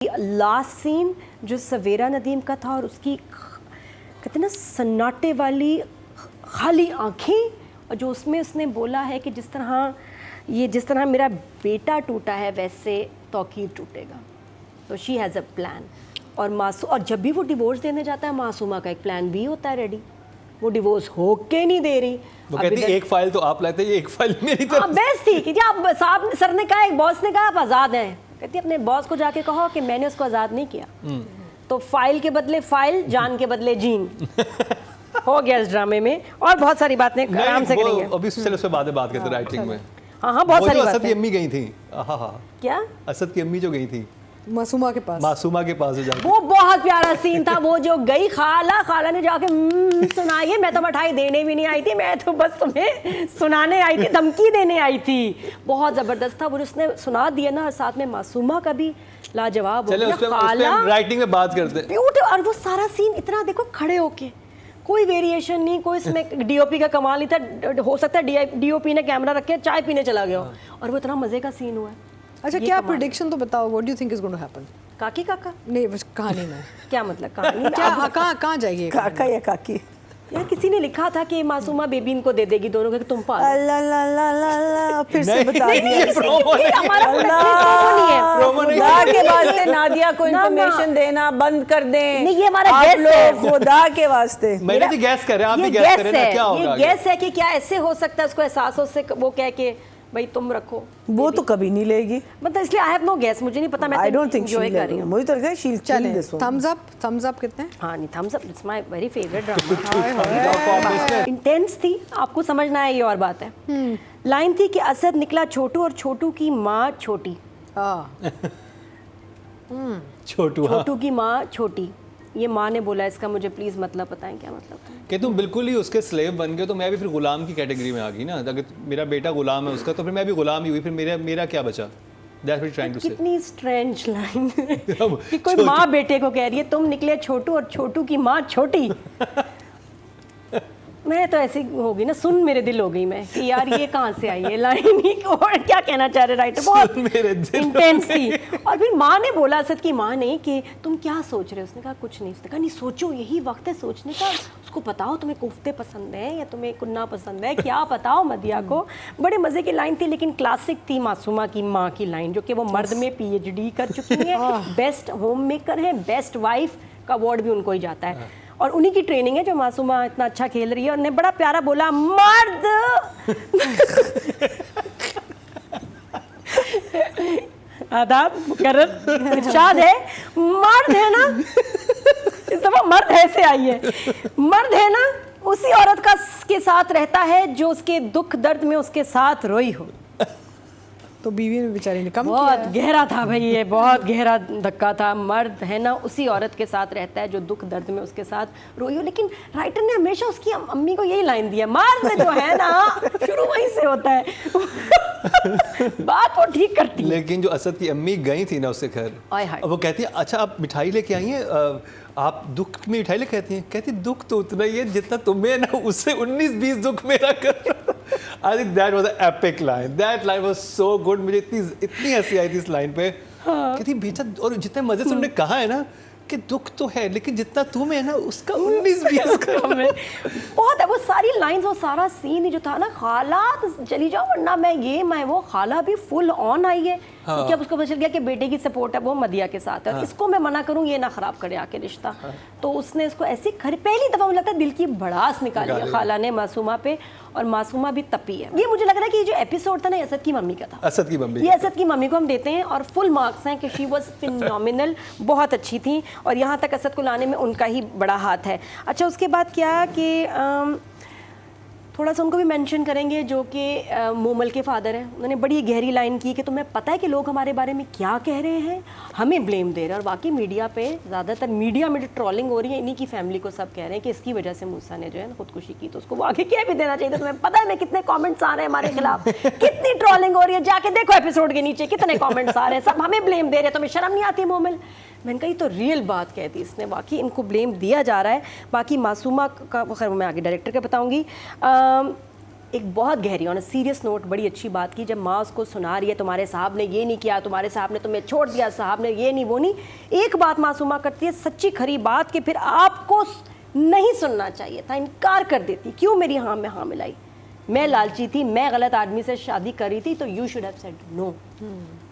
Last سین جو سویرا ندیم کا تھا اور اس کی کہتے ہیں نا سناٹے والی خالی آنکھیں، اور جو اس میں اس نے بولا ہے کہ جس طرح میرا بیٹا ٹوٹا ہے ویسے توقیر ٹوٹے گا. تو شی ہیز اے پلان. اور جب بھی وہ ڈیورس دینے جاتا ہے معصومہ کا ایک پلان بھی ہوتا ہے ریڈی. وہ ڈیورس ہو کے نہیں دے رہی. وہ کہتی ایک فائل تو آپ لاتے ہیں، ایک فائل میری طرف. بیسٹ تھی کہ آپ صاحب سر نے کہا، ایک باس نے کہا آپ آزاد ہیں. کہتی اپنے باس کو جا کے کہو کہ میں نے اس کو آزاد نہیں کیا. تو فائل کے بدلے فائل، جان کے بدلے جین. ہو گیا اس ڈرامے میں. اور بہت ساری باتیں آرام سے کریں گے. ابھی چلو اس پہ بات کرتے رائٹنگ میں. ہاں بہت ساری باتیں. اسد کی امی گئی تھیں. کیا اسد کی امی جو گئی تھیں معصومہ کے پاس جا کے، وہ بہت پیارا سین تھا. وہ جو گئی خالہ نے جا کے سنائی ہے. میں تو مٹھائی دینے بھی نہیں آئی تھی، میں تو بس تمہیں سنانے آئی تھی، دھمکی دینے آئی تھی. بہت زبردست تھا. وہ اس نے سنا دیا نا، ساتھ میں معصومہ کا بھی لاجواب ہو گیا. خالہ رائٹنگ میں بات کرتے ہیں. اور وہ سارا سین اتنا دیکھو کھڑے ہو کے، کوئی ویریشن نہیں، کوئی اس میں ڈی او پی کا کمال نہیں تھا. ہو سکتا ہے ڈی او پی نے کیمرہ رکھ کے چائے پینے چلا گیا ہو، اور وہ اتنا مزے کا سین ہوا ہے. اچھا کیا پریڈکشن تو بتاؤ، what do you think is going to happen؟ Kaki کاکا نہیں کہانی میں کیا مطلب کہانی کہاں جائیے کاکا یا کاکی؟ یار کسی نے لکھا تھا کہ معصومہ بیبی ان کو دے دے گی دونوں کو کہ تم پالو. اللہ پھر سے بتا دیا. خدا کے واسطے نادیہ کو انفارمیشن دینا بند کر دیں. نہیں، یہ ہمارا گیس ہے. خدا کے واسطے میں نے گیس کر رہا ہوں، آپ بھی گیس کریں نا کیا ہوگا. یہ گیس ہے کہ کیا ایسے ہو سکتا ہے اس کو احساس ہو سے وہ کہہ کے بھائی تم رکھو. وہ تو کبھی نہیں لے گی، مطلب اس لیے آئی ہیو نو گیس. مجھے نہیں پتا. میں آئی ڈونٹ تھنک انجوائے کر رہی ہوں. مجھے تو لگتا ہے شیل چلیں. تھمز اپ کتنے؟ ہاں نہیں، thumbs up it's my very favourite drama. Intense تھی، آپ کو سمجھنا ہے، یہ اور بات ہے. لائن تھی کہ اسد نکلا چھوٹو اور چھوٹو کی ماں چھوٹی. چھوٹو کی ماں چھوٹی. یہ ماں نے بولا. اس کا مجھے پلیز مطلب بتائیں کیا مطلب ہے. کہ تم بالکل ہی اس کے سلیو بن گئے تو میں بھی پھر غلام کی کیٹیگری میں آ گئی نا. اگر میرا بیٹا غلام ہے اس کا تو پھر میں بھی غلام ہی ہوئی. پھر میرا کیا بچا؟ کتنی اسٹرینج لائن کہ کوئی ماں بیٹے کو کہہ رہی ہے تم نکلے چھوٹو اور چھوٹو کی ماں چھوٹی. میں تو ایسی ہوگی نا، سن میرے دل ہو گئی میں کہ یار یہ کہاں سے آئی ہے لائن. اور کیا کہنا چاہ رہے رائٹر، بہت انٹینس تھی. اور پھر ماں نے بولا، اسد کی ماں نے، کہ تم کیا سوچ رہے ہو؟ اس نے کہا کچھ نہیں. اس نے کہا نہیں سوچو، یہی وقت ہے سوچنے کا. اس کو بتاؤ تمہیں کوفتے پسند ہیں یا تمہیں کننا پسند ہے، کیا بتاؤ مدیہ کو. بڑے مزے کی لائن تھی، لیکن کلاسک تھی معصومہ کی ماں کی لائن، جو کہ وہ مرد میں پی ایچ ڈی کر چکی ہیں، بیسٹ ہوم میکر ہیں، بیسٹ وائف کا ایوارڈ بھی ان کو ہی جاتا ہے. اور انہی کی ٹریننگ ہے جو معصومہ اتنا اچھا کھیل رہی ہے. اور نے بڑا پیارا بولا، مرد آداب مقرر ارشاد ہے، مرد ہے نا، اس دفعہ مرد ایسے آئی ہے، مرد ہے نا اسی عورت کے ساتھ رہتا ہے جو اس کے دکھ درد میں اس کے ساتھ روئی ہو. تو بیوی نے بیچاری نے کم کیا. بہت گہرا تھا بھائی، یہ بہت گہرا دھکا تھا. مرد ہے نا اسی عورت کے ساتھ رہتا ہے جو دکھ درد میں اس کے ساتھ روئی ہو. لیکن رائٹر نے ہمیشہ اس کی امی کو یہی لائن دیا، مرد جو ہے نا، شروع وہیں سے ہوتا ہے، بات وہ ٹھیک کرتی. لیکن جو اسد کی امی گئی تھی نا اس کے گھر، وہ کہتی ہیں اچھا آپ مٹھائی لے کے آئی ہیں، آپ دکھ میں مٹھائی لے کے آتی ہیں. کہتی دکھ تو اتنا ہی ہے جتنا تمہیں نا، اس سے 19-20 دکھ میرا کر. I think that was an epic line. That line was so good. مجھے اتنی ہنسی آئی تھی اس لائن پہ. کہتی بیٹا، اور جتنے مزے سے انہوں نے کہا ہے نا کہ دکھ تو ہے لیکن جتنا تم ہے نا اس کا 19-20 کم ہے. بہت ہے وہ ساری لائنز، وہ سارا سین جو تھا نا. خالہ چلی جاؤ ورنہ میں وہ خالہ بھی فل آن آئی ہے، کیونکہ اب اس کو پتہ چل گیا کہ بیٹے کی سپورٹ ہے وہ مدیہ کے ساتھ ہے. اس کو میں منع کروں یہ نہ خراب کرے آ کے رشتہ. تو اس نے اس کو ایسی پہلی دفعہ مجھے لگتا ہے دل کی بھڑاس نکالی ہے خالہ نے معصومہ پہ. اور معصومہ بھی تپی ہے. یہ مجھے لگ رہا ہے کہ یہ جو ایپیسوڈ تھا نا اسد کی ممی کا تھا. اسد کی ممی، یہ اسد کی ممی کو ہم دیتے ہیں اور فل مارکس ہیں کہ شی واز فینومینل، بہت اچھی تھیں. اور یہاں تک اسد کو لانے میں ان کا ہی بڑا ہاتھ ہے. اچھا اس کے بعد کیا کہ تھوڑا سا ان کو بھی مینشن کریں گے جو کہ مومل کے فادر ہیں. انہوں نے بڑی گہری لائن کی کہ تمہیں پتہ ہے کہ لوگ ہمارے بارے میں کیا کہہ رہے ہیں، ہمیں بلیم دے رہے ہیں. اور واقعی میڈیا پہ زیادہ تر میڈیا میں جو ٹرولنگ ہو رہی ہے انہی کی فیملی کو سب کہہ رہے ہیں کہ اس کی وجہ سے موسیٰ نے جو ہے خودکشی کی. تو اس کو وہ آگے کہہ بھی دینا چاہیے. تمہیں پتہ ہے میں کتنے کامنٹس آ رہے ہیں ہمارے خلاف، کتنی ٹرولنگ ہو رہی ہے، جا کے دیکھو ایپیسوڈ کے نیچے کتنے کامنٹس آ رہے ہیں، سب ہمیں بلیم دے رہے ہیں. تمہیں شرم نہیں آتی مومل؟ میں نے کہا یہ تو ریئل بات کہتی اس نے، واقعی ان کو بلیم دیا جا رہا ہے. باقی معصومہ کا خیر میں آگے ڈائریکٹر کے بتاؤں گی. ایک بہت گہری اور سیریس نوٹ بڑی اچھی بات کی جب ماں اس کو سنا رہی ہے تمہارے صاحب نے یہ نہیں کیا, تمہارے صاحب نے تمہیں چھوڑ دیا, صاحب نے یہ نہیں وہ نہیں. ایک بات معصومہ کرتی ہے سچی کھری بات کہ پھر آپ کو نہیں سننا چاہیے تھا, انکار کر دیتی. کیوں میری ہاں میں ہاں ملائی, میں لالچی تھی, میں غلط آدمی سے شادی کر رہی تھی, تو you should have said no.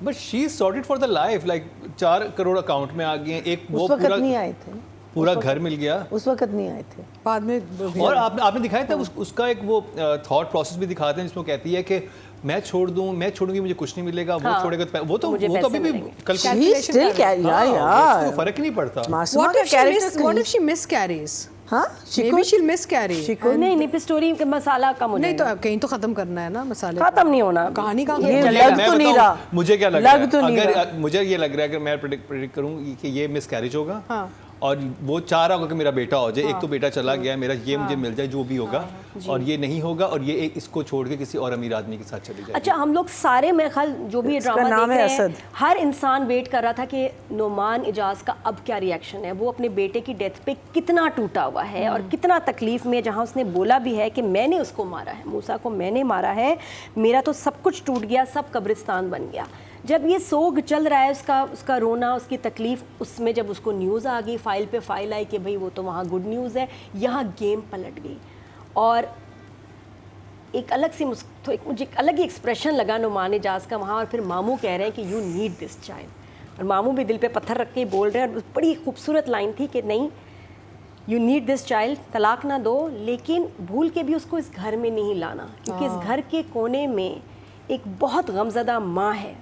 But she is sorted for the life, like 4 crore account میں آ گئے ہیں, ایک وہ نہیں آئے تھے, پورا گھر مل گیا اس وقت نہیں آئے تھے, بعد میں. اور آپ نے دکھایا تھا اس کا ایک وہ تھاٹ پروسیس بھی دکھاتے ہیں جس میں کہتی ہے کہ میں چھوڑ دوں, میں چھوڑوں گی مجھے کچھ نہیں ملے گا, وہ چھوڑے گا, وہ تو ابھی بھی فرق نہیں پڑتا. What if she miscarries? Maybe she'll miscarry. نہیں نہیں اسٹوری کا مسالہ کم ہو نہیں تو کہیں تو ختم کرنا ہے نا مسالے, ختم نہیں ہونا کہانی کا. لگ تو نہیں رہا, مجھے کیا لگ رہا ہے, اگر مجھے یہ لگ رہا ہے کہ میں پریڈکٹ کروں کہ یہ مس کیریج ہوگا اور وہ چاہ رہا ہوگا کہ میرا بیٹا ہو جائے, ایک تو بیٹا چلا گیا میرا, یہ مجھے مل جائے جو بھی ہوگا, اور یہ نہیں ہوگا اور یہ اس کو چھوڑ کے کسی اور امیر آدمی کے ساتھ چلی جائے. اچھا ہم لوگ سارے میرے خیال جو بھی ڈرامہ دیکھ رہے ہیں, ہر انسان ویٹ کر رہا تھا کہ نعمان اجاز کا اب کیا ریئیکشن ہے, وہ اپنے بیٹے کی ڈیتھ پہ کتنا ٹوٹا ہوا ہے اور کتنا تکلیف میں, جہاں اس نے بولا بھی ہے کہ میں نے اس کو مارا ہے, موسیٰ کو میں نے مارا ہے, میرا تو سب کچھ ٹوٹ گیا, سب قبرستان بن گیا. جب یہ سوگ چل رہا ہے اس کا رونا, اس کی تکلیف, اس میں جب اس کو نیوز آ گئی, فائل پہ فائل آئی کہ بھئی وہ تو وہاں گڈ نیوز ہے, یہاں گیم پلٹ گئی. اور ایک الگ سی مجھے ایک الگ ہی ایکسپریشن لگا نعمان اجاز کا وہاں, اور پھر ماموں کہہ رہے ہیں کہ یو نیڈ دس چائلڈ, اور ماموں بھی دل پہ پتھر رکھ کے بول رہے ہیں, اور بڑی خوبصورت لائن تھی کہ نہیں یو نیڈ دس چائلڈ, طلاق نہ دو لیکن بھول کے بھی اس کو اس گھر میں نہیں لانا, کیونکہ اس گھر کے کونے میں ایک بہت غمزدہ ماں ہے,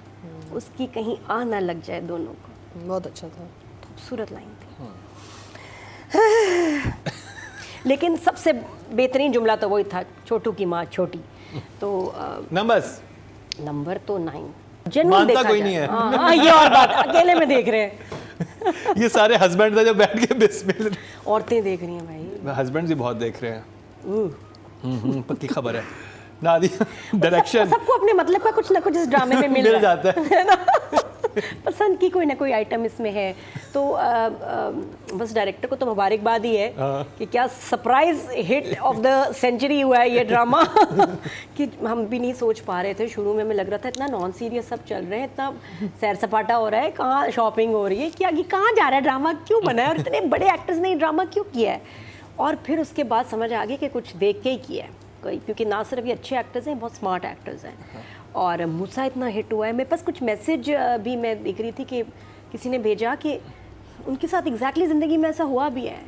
اس کی کہیں آہ نہ لگ جائے دونوں کو. بہت اچھا تھا, خوبصورت لائن تھی. لیکن سب سے بہترین جملہ تو وہی تھا, چھوٹو کی ماں چھوٹی. تو نمبر تو 9 جنرل دیکھا کوئی نہیں ہے. ہاں یہ اور بات, اکیلے میں دیکھ رہے ہیں. یہ سارے ہسبینڈ جو بیٹھ کے بسم اللہ, عورتیں دیکھ رہی ہیں بھائی, ہسبینڈ بھی بہت دیکھ رہے ہیں, پکی خبر ہے. ڈائریکشن سب کو اپنے مطلب کا کچھ نہ کچھ اس ڈرامے میں مل جاتا ہے, پسند کی کوئی نہ کوئی آئٹم اس میں ہے. تو بس ڈائریکٹر کو تو مبارکباد ہی ہے کہ کیا surprise hit of the century ہوا ہے یہ ڈرامہ, کہ ہم بھی نہیں سوچ پا رہے تھے. شروع میں ہمیں لگ رہا تھا اتنا نان سیریس سب چل رہے ہیں, اتنا سیر سپاٹا ہو رہا ہے, کہاں شاپنگ ہو رہی ہے, کیا کہاں جا رہا ہے ڈرامہ, کیوں بنا ہے, اور اتنے بڑے ایکٹرز نے یہ ڈرامہ کیوں کیا ہے. اور پھر اس کے بعد سمجھ آ گئی کہ کچھ دیکھ کے ہی کیا ہے, کیونکہ نہ صرف یہ اچھے ایکٹرز ہیں, بہت اسمارٹ ایکٹرز ہیں. اور موسیٰ اتنا ہٹ ہوا ہے. میرے پاس کچھ میسیج بھی میں دیکھ رہی تھی کہ کسی نے بھیجا کہ ان کے ساتھ ایگزیکٹلی زندگی میں ایسا ہوا بھی ہے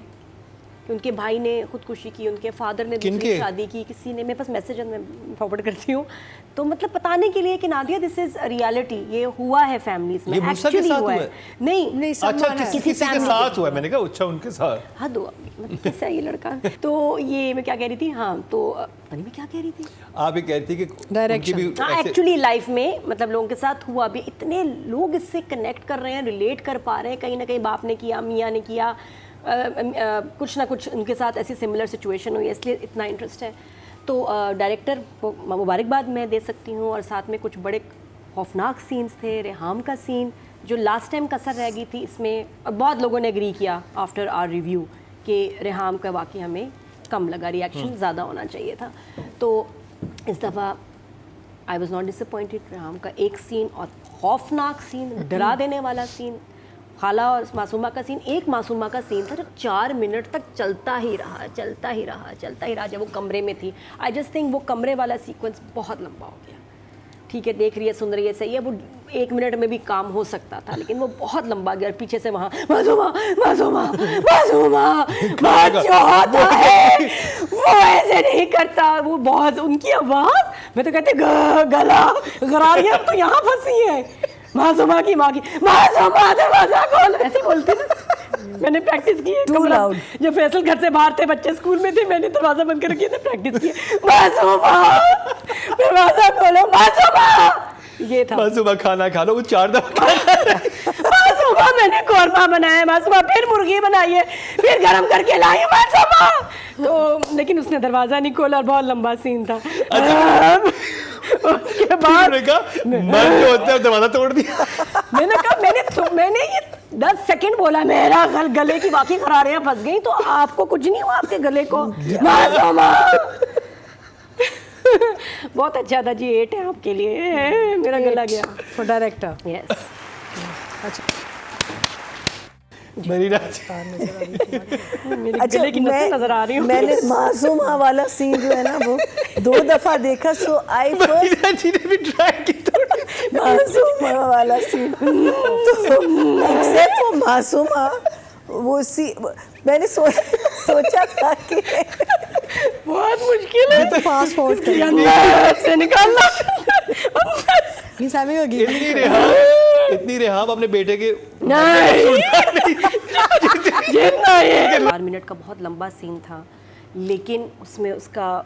کہ ان کے بھائی نے خودکشی کی, ان کے فادر نے دوسری شادی کی, کسی نے, میرے پاس میسیج میں فارورڈ کرتی ہوں. تو مطلب بتانے کے لیے کہ نادیہ دس از ریالٹی, یہ ہوا ہے فیملیز میں, ایکچولی ہوا ہے. نہیں اچھا کسی کے ساتھ ہوا ہے, میں نے کہا اچھا ان کے ساتھ حد ہوا, مطلب کیسا یہ لڑکا. تو یہ میں کیا کہہ رہی تھی, ہاں تو پتہ نہیں میں کیا کہہ رہی تھی, آپ یہ کہہ رہی تھی کہ ایکچولی لائف میں مطلب لوگوں کے ساتھ ہوا بھی, اتنے لوگ اس سے کنیکٹ کر رہے ہیں, ریلیٹ کر پا رہے ہیں, کہیں نہ کہیں باپ نے کیا, میاں نے کیا, کچھ نہ کچھ ان کے ساتھ ایسی سملر سچویشن ہوئی ہے, اس لیے اتنا انٹرسٹ ہے. تو ڈائریکٹر کو مبارکباد میں دے سکتی ہوں. اور ساتھ میں کچھ بڑے خوفناک سینز تھے. ریحام کا سین جو لاسٹ ٹائم کسر رہ گئی تھی اس میں, اور بہت لوگوں نے ایگری کیا آفٹر آر ریویو کہ ریحام کا واقعی ہمیں کم لگا, ریئیکشن زیادہ ہونا چاہیے تھا. تو اس دفعہ آئی واز ناٹ ڈس اپوائنٹڈ. ریحام کا ایک سین اور خوفناک سین, ڈرا دینے والا سین, خالہ اور معصومہ کا سین. ایک معصومہ کا سین تھا جو 4 منٹ تک چلتا ہی رہا جب وہ کمرے میں تھی. آئی جسٹ تھنک وہ کمرے والا سیکوینس بہت لمبا ہو گیا. ٹھیک ہے, دیکھ رہی ہے, سن رہی ہے, صحیح ہے, وہ 1 منٹ میں بھی کام ہو سکتا تھا, لیکن وہ بہت لمبا گیا. اور پیچھے سے وہاں معصومہ وہ ایسے نہیں کرتا, وہ بہت ان کی آواز, میں تو کہتے گلا غراریاں تو یہاں پھنسی ہے. معصومہ کی ماں کی معصومہ دروازہ کھول, ایسے بولتی نا. میں نے پریکٹس کی ہے, جب فیصل گھر سے باہر تھے, بچے اسکول میں تھے, میں نے دروازہ بند کر کے پریکٹس کی, معصومہ دروازہ کھولو, معصومہ. یہ تھا معصومہ کھانا کھا لو, وہ 4 دفعہ معصومہ میں نے قورمہ بنایا, معصومہ پھر مرغی بنائی ہے, پھر گرم کر کے لائی معصومہ. تو لیکن اس نے دروازہ نہیں کھولا, اور بہت لمبا سین تھا. اس کے بعد مرد جو ہوتے ہیں دروازہ توڑ دیا. میں نے کہا میں نے یہ 10 سیکنڈ بولا, میرا گلے کی باقی خراریاں پھنس گئی, تو آپ کو کچھ نہیں ہوا آپ کے گلے کو. معصومہ بہت اچھا تھا جی, 8 ہے آپ کے لیے, میرا گلا گیا. For director. یس. مرینا اچھا نظر آ رہی ہوں. میں نے معصومہ والا سین جو ہے نا وہ 2 دفعہ دیکھا, سو آئی مرینا جی نے بھی ٹرائی کی. معصومہ والا سین ایکسپٹ وہ معصومہ وہ میں نے سوچا تھا کہ بہت مشکل ہے تو فاسٹ فورورڈ کر سے نکالنا. He's having a game. اتنی ریحام اپنے بیٹے کے 4 منٹ کا بہت لمبا سین تھا, لیکن اس میں اس کا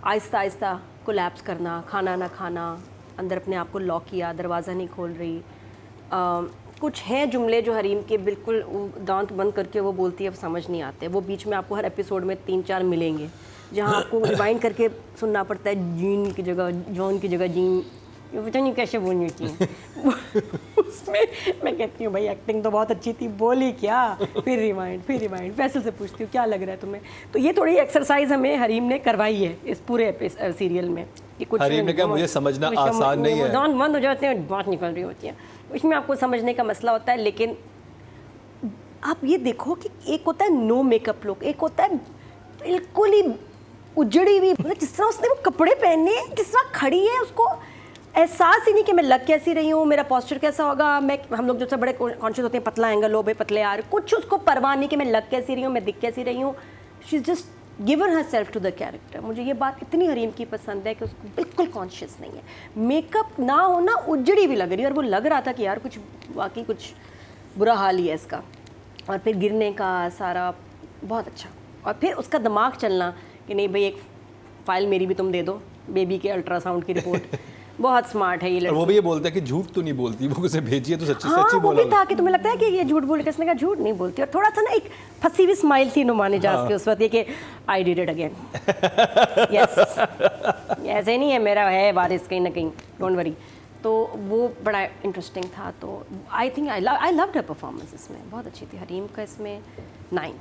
آہستہ آہستہ کولیپس کرنا, کھانا نہ کھانا, اندر اپنے آپ کو لاک کیا, دروازہ نہیں کھول رہی. کچھ ہیں جملے جو حریم کے بالکل دانت بند کر کے وہ بولتی ہے, وہ سمجھ نہیں آتے. وہ بیچ میں آپ کو ہر ایپیسوڈ میں 3-4 ملیں گے جہاں آپ کو ریوائنڈ کر کے سننا پڑتا ہے, جین کی جگہ جون کی جگہ جین, یہ پتہ نہیں کیسے بولنی ہوتی ہیں. اس میں کہتی ہوں بھائی ایکٹنگ تو بہت اچھی تھی, بولی کیا, پھر ریوائنڈ. فیصل سے پوچھتی ہوں کیا لگ رہا ہے تمہیں. تو یہ تھوڑی ایکسرسائز ہمیں حریم نے کروائی ہے اس پورے سیریل میں. حریم نے کہا مجھے سمجھنا آسان نہیں ہے, دانت بند ہو جاتے ہیں, بات نکل رہی ہوتی ہے. اس میں آپ کو سمجھنے کا مسئلہ ہوتا ہے. لیکن آپ یہ دیکھو کہ ایک ہوتا ہے نو میک اپ لک, ایک ہوتا ہے بالکل ہی اجڑی ہوئی, جس طرح اس نے وہ کپڑے پہنے, کس طرح کھڑی ہے, اس کو احساس ہی نہیں کہ میں لگ کیسی رہی ہوں, میرا پوسچر کیسا ہوگا. ہم لوگ جو سے بڑے کانشیس ہوتے ہیں پتلا اینگل ہو, بھائی پتلے آ رہے, کچھ اس کو پرواہ نہیں کہ میں لگ کیسی رہی ہوں, میں دکھ کیسی رہی ہوں. She is just given herself to the character. مجھے یہ بات اتنی حریم کی پسند ہے کہ اس کو بالکل کانشیس نہیں ہے. میک اپ نہ ہونا اجڑی بھی لگ رہی ہے, اور وہ لگ رہا تھا کہ یار کچھ واقعی کچھ برا حال ہی ہے اس کا. اور پھر گرنے کا سارا بہت اچھا, اور پھر اس کا دماغ چلنا کہ نہیں بھائی ایک فائل میری بھی تم دے دو, بیبی کے الٹرا ساؤنڈ کی رپورٹ. بہت اسمارٹ ہے یہ لڑکی. اور وہ بھی یہ بولتا ہے کہ جھوٹ تو نہیں بولتی, وہ اسے بھیجیے تو سچی ہاں, سچی وہ بولا. بھی تھا کہ تمہیں لگتا ہے کہ یہ جھوٹ بول کے, اس نے کہا جھوٹ نہیں بولتی. اور تھوڑا سا نا ایک پھنسی ہوئی اسمائل تھی نعمان اجاز کے اس وقت, یہ کہ آئی ڈیڈ اٹ اگین. یس, ایسے نہیں ہے, میرا ہے وارث کہیں نہ کہیں, ڈونٹ وری. تو وہ بڑا انٹرسٹنگ تھا. تو I think I loved her performance اس میں, بہت اچھی تھی حریم کا اس میں. 9